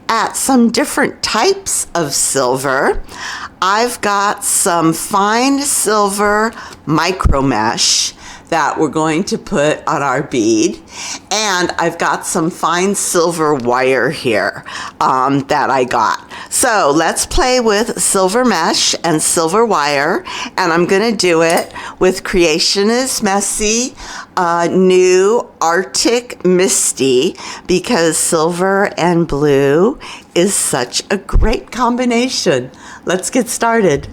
at some different types of silver. I've got some fine silver micro mesh that we're going to put on our bead, and I've got some fine silver wire here that I got. So let's play with silver mesh and silver wire, and I'm gonna do it with Creation is Messy new Arctic Misty, because silver and blue is such a great combination. Let's get started.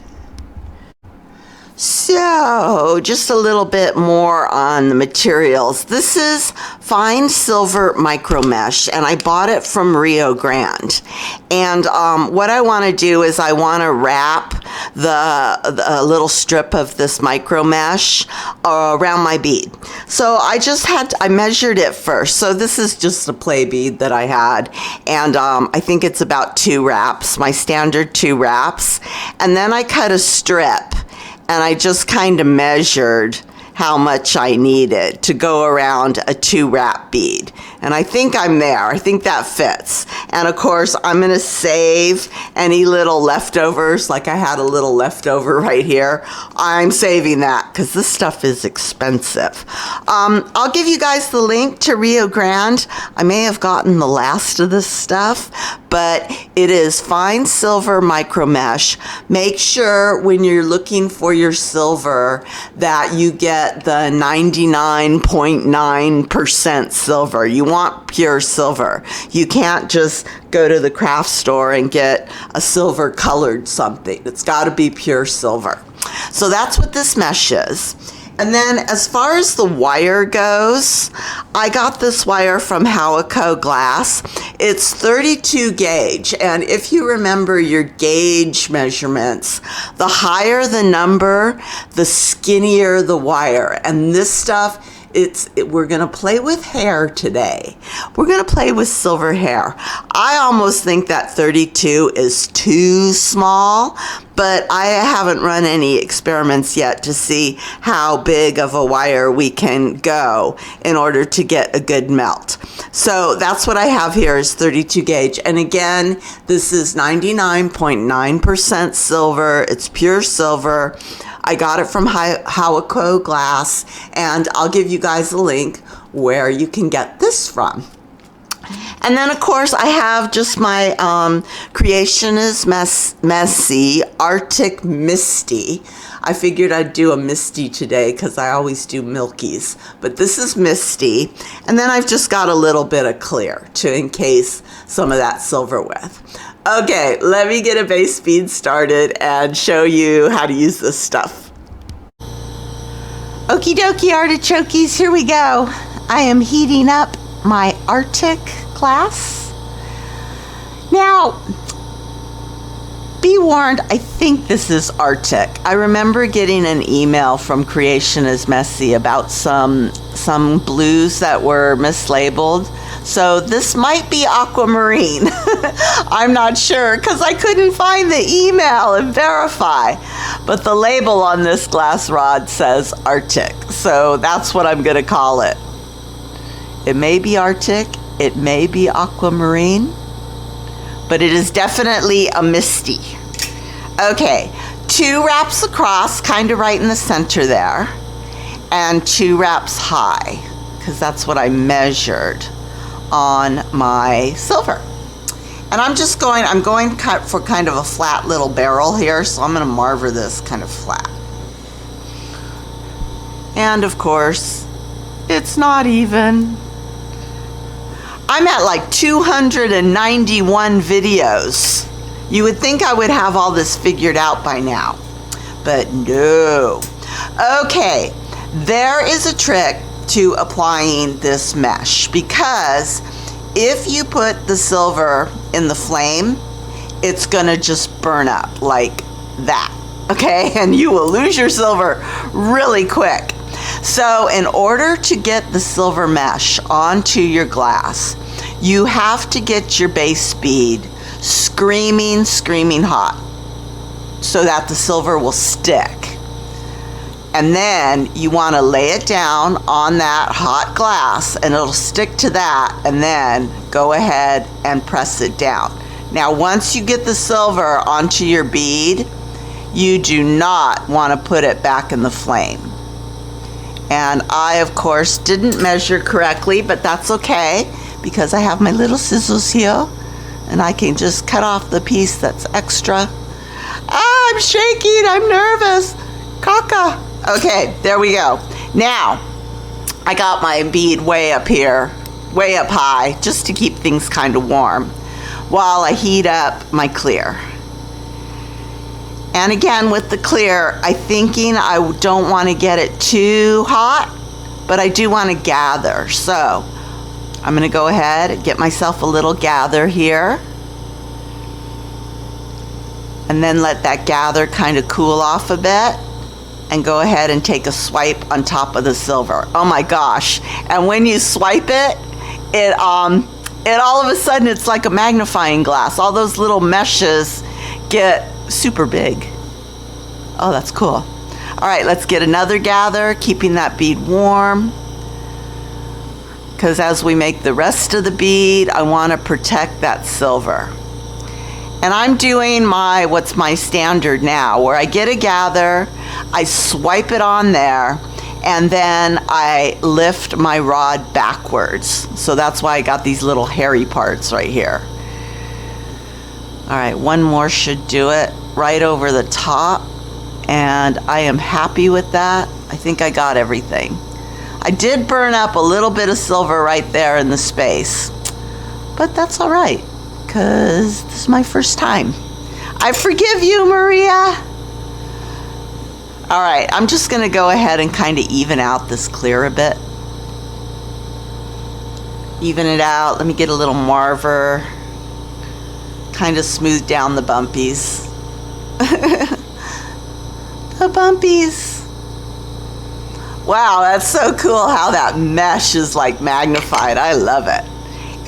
So, just a little bit more on the materials. This is fine silver micro mesh, and I bought it from Rio Grande. And what I want to do is I want to wrap the little strip of this micro mesh around my bead. So I measured it first. So this is just a play bead that I had, and I think it's about 2 wraps, my standard 2 wraps. And then I cut a strip, and I just kind of measured how much I needed to go around a 2 wrap bead. And I think I'm there. I think that fits. And of course, I'm gonna save any little leftovers, like I had a little leftover right here. I'm saving that because this stuff is expensive. I'll give you guys the link to Rio Grande. I may have gotten the last of this stuff, but it is fine silver micro mesh. Make sure when you're looking for your silver that you get the 99.9% silver. You want pure silver. You can't just go to the craft store and get a silver colored something. It's got to be pure silver. So that's what this mesh is. And then as far as the wire goes, I got this wire from Howaco glass. It's 32 gauge, and if you remember your gauge measurements, the higher the number, the skinnier the wire. And this stuff, we're gonna play with hair today. We're gonna play with silver hair. I almost think that 32 is too small, but I haven't run any experiments yet to see how big of a wire we can go in order to get a good melt. So that's what I have here is 32 gauge. And again, this is 99.9% silver. It's pure silver. I got it from Howaco glass, and I'll give you guys a link where you can get this from. And then of course I have just my Creation is Messy Arctic Misty. I figured I'd do a Misty today because I always do Milkies, but this is Misty. And then I've just got a little bit of clear to encase some of that silver with. Okay, let me get a base bead started and show you how to use this stuff. Okie dokie artichokes, here we go. I am heating up my Arctic glass. Now, be warned, I think this is Arctic. I remember getting an email from Creation is Messy about some blues that were mislabeled. So this might be Aquamarine. I'm not sure because I couldn't find the email and verify. But the label on this glass rod says Arctic. So that's what I'm going to call it. It may be Arctic. It may be Aquamarine. But it is definitely a Misty. Okay, 2 wraps across, kind of right in the center there. And 2 wraps high, because that's what I measured on my silver. And I'm going for kind of a flat little barrel here, so I'm going to marver this kind of flat. And of course, it's not even. I'm at like 291 videos. You would think I would have all this figured out by now, but no. Okay, there is a trick to applying this mesh, because if you put the silver in the flame, it's gonna just burn up like that, okay? And you will lose your silver really quick. So in order to get the silver mesh onto your glass, you have to get your base bead screaming hot so that the silver will stick. And then you want to lay it down on that hot glass and it'll stick to that, and then go ahead and press it down. Now, once you get the silver onto your bead, you do not want to put it back in the flame. And I, of course, didn't measure correctly, but that's okay because I have my little scissors here and I can just cut off the piece that's extra. Ah, I'm shaking, I'm nervous. Caca. Okay, there we go. Now, I got my bead way up here, way up high, just to keep things kind of warm while I heat up my clear. And again, with the clear, I'm thinking I don't want to get it too hot, but I do want to gather. So I'm going to go ahead and get myself a little gather here. And then let that gather kind of cool off a bit. And go ahead and take a swipe on top of the silver. Oh my gosh. And when you swipe it, it all of a sudden, it's like a magnifying glass. All those little meshes get super big. Oh, that's cool. All right, let's get another gather, keeping that bead warm. Because as we make the rest of the bead, I want to protect that silver. And I'm doing what's my standard now, where I get a gather, I swipe it on there, and then I lift my rod backwards. So that's why I got these little hairy parts right here. All right, one more should do it right over the top. And I am happy with that. I think I got everything. I did burn up a little bit of silver right there in the space. But that's all right, because this is my first time. I forgive you, Maria. All right, I'm just gonna go ahead and kind of even out this clear a bit. Even it out. Let me get a little marver. Kind of smooth down the bumpies. The bumpies. Wow, that's so cool how that mesh is like magnified. I love it.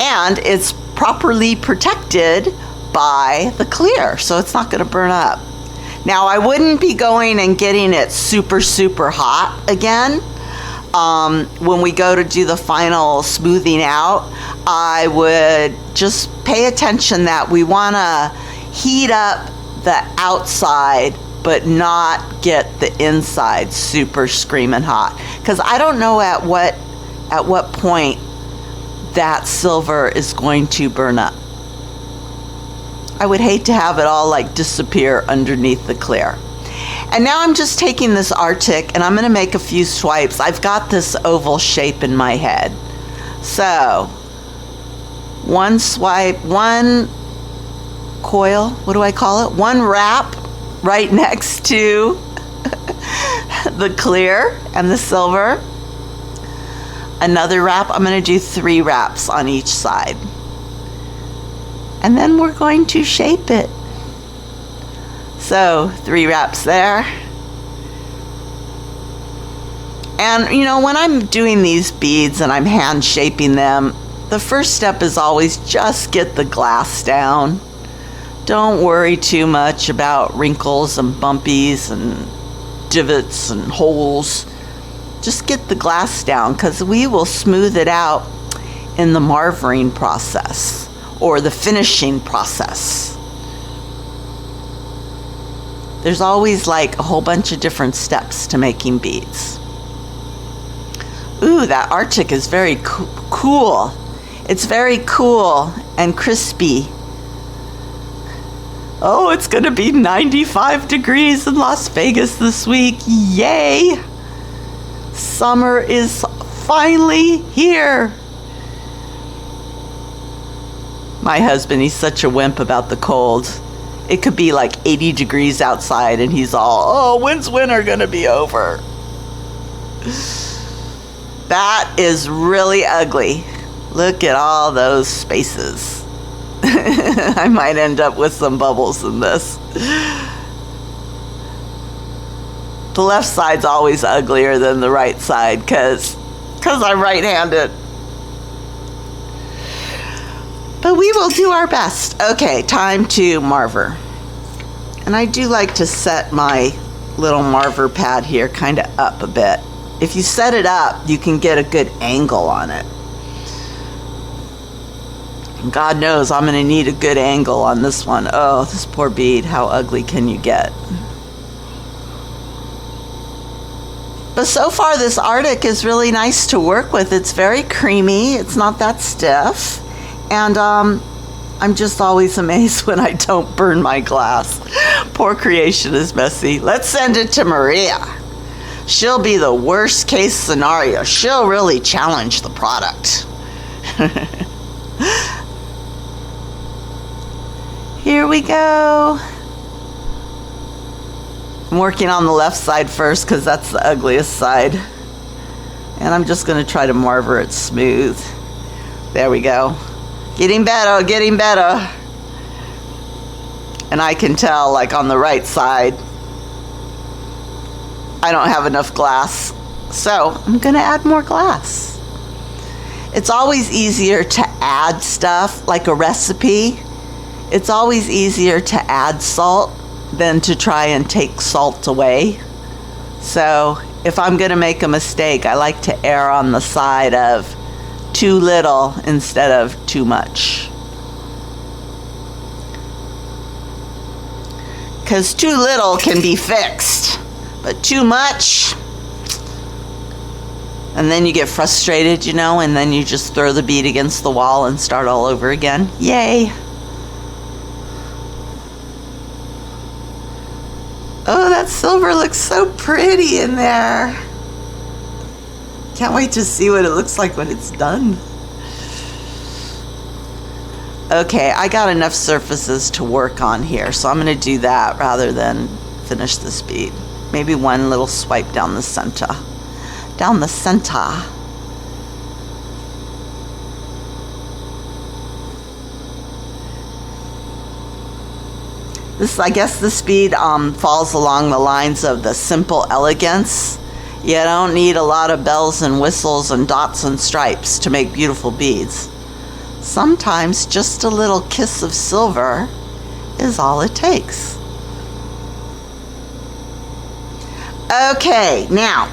And it's properly protected by the clear, so it's not gonna burn up. Now, I wouldn't be going and getting it super, super hot again. When we go to do the final smoothing out, I would just pay attention that we wanna heat up the outside, but not get the inside super screaming hot. Because I don't know at what point that silver is going to burn up. I would hate to have it all like disappear underneath the clear. And now I'm just taking this Arctic and I'm gonna make a few swipes. I've got this oval shape in my head. So, one swipe, one coil, what do I call it? One wrap right next to the clear and the silver. Another wrap, I'm gonna do 3 wraps on each side. And then we're going to shape it. So 3 wraps there. And you know, when I'm doing these beads and I'm hand shaping them, the first step is always just get the glass down. Don't worry too much about wrinkles and bumpies and divots and holes. Just get the glass down, because we will smooth it out in the marvering process or the finishing process. There's always like a whole bunch of different steps to making beads. Ooh, that Arctic is very cool. It's very cool and crispy. Oh, it's gonna be 95 degrees in Las Vegas this week. Yay! Summer is finally here. My husband, he's such a wimp about the cold. It could be like 80 degrees outside and he's all, oh, when's winter gonna be over? That is really ugly. Look at all those spaces. I might end up with some bubbles in this. The left side's always uglier than the right side because I'm right-handed. But we will do our best. Okay, time to marver. And I do like to set my little marver pad here kind of up a bit. If you set it up, you can get a good angle on it. God knows I'm gonna need a good angle on this one. Oh, this poor bead, how ugly can you get? But so far this Arctic is really nice to work with. It's very creamy, it's not that stiff. And I'm just always amazed when I don't burn my glass. Poor creation is messy. Let's send it to Maria. She'll be the worst case scenario. She'll really challenge the product. Here we go. I'm working on the left side first because that's the ugliest side. And I'm just going to try to marver it smooth. There we go. Getting better, getting better. And I can tell, like on the right side, I don't have enough glass. So I'm going to add more glass. It's always easier to add stuff, like a recipe. It's always easier to add salt than to try and take salt away. So if I'm going to make a mistake, I like to err on the side of too little instead of too much. Because too little can be fixed, but too much, and then you get frustrated, you know, and then you just throw the bead against the wall and start all over again. Yay! Oh, that silver looks so pretty in there. Can't wait to see what it looks like when it's done. Okay, I got enough surfaces to work on here, so I'm going to do that rather than finish this bead. Maybe one little swipe down the center. Down the center. This, I guess this bead falls along the lines of the simple elegance. You don't need a lot of bells and whistles and dots and stripes to make beautiful beads. Sometimes just a little kiss of silver is all it takes. Okay, now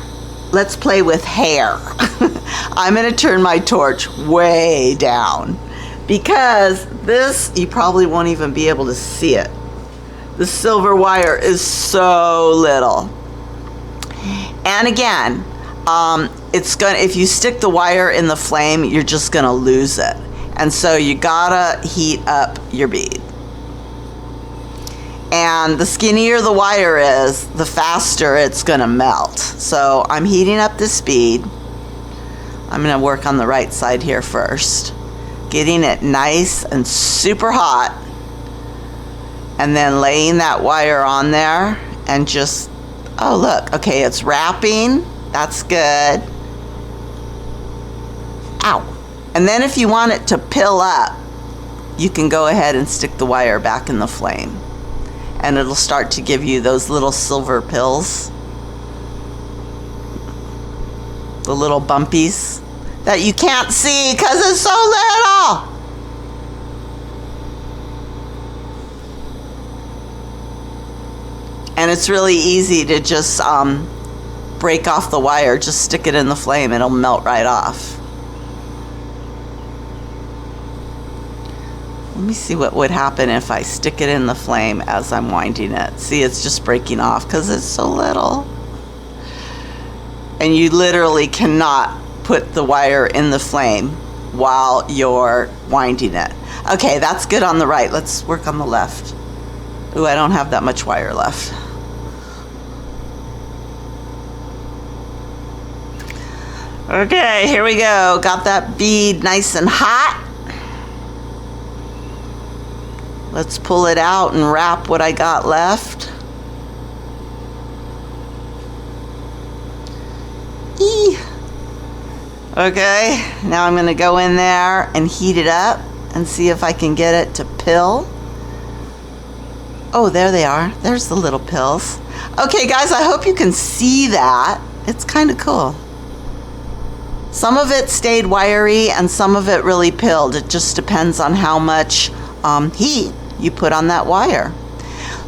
let's play with hair. I'm going to turn my torch way down because this, you probably won't even be able to see it. The silver wire is so little. And again, it's gonna, if you stick the wire in the flame, you're just gonna lose it. And so you gotta heat up your bead. And the skinnier the wire is, the faster it's gonna melt. So I'm heating up this bead. I'm gonna work on the right side here first. Getting it nice and super hot. And then laying that wire on there and just, oh look, okay, it's wrapping. That's good. Ow. And then if you want it to pill up, you can go ahead and stick the wire back in the flame. And it'll start to give you those little silver pills. The little bumpies that you can't see because it's so little. And it's really easy to just break off the wire. Just stick it in the flame. It'll melt right off. Let me see what would happen if I stick it in the flame as I'm winding it. See, it's just breaking off because it's so little. And you literally cannot put the wire in the flame while you're winding it. Okay, that's good on the right. Let's work on the left. Ooh, I don't have that much wire left. Okay, here we go. Got that bead nice and hot. Let's pull it out and wrap what I got left. Eee. Okay, now I'm going to go in there and heat it up and see if I can get it to pill. Oh, there they are. There's the little pills. Okay, guys, I hope you can see that. It's kind of cool. Some of it stayed wiry and some of it really pilled. It just depends on how much heat you put on that wire.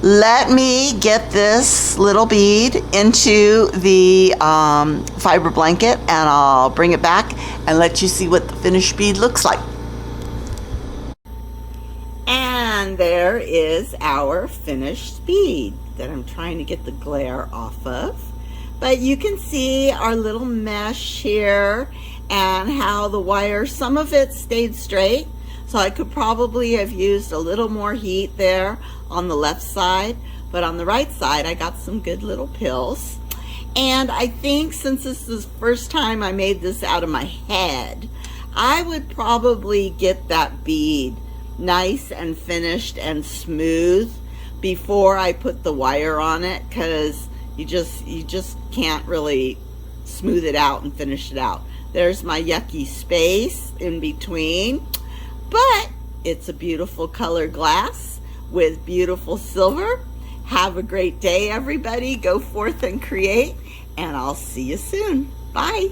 Let me get this little bead into the fiber blanket and I'll bring it back and let you see what the finished bead looks like. And there is our finished bead that I'm trying to get the glare off of. But you can see our little mesh here and how the wire, some of it stayed straight. So I could probably have used a little more heat there on the left side. But on the right side, I got some good little pills. And I think since this is the first time I made this out of my head, I would probably get that bead nice and finished and smooth before I put the wire on it, because you just can't really smooth it out and finish it out. There's my yucky space in between, but it's a beautiful color glass with beautiful silver. Have a great day, everybody. Go forth and create, and I'll see you soon. Bye.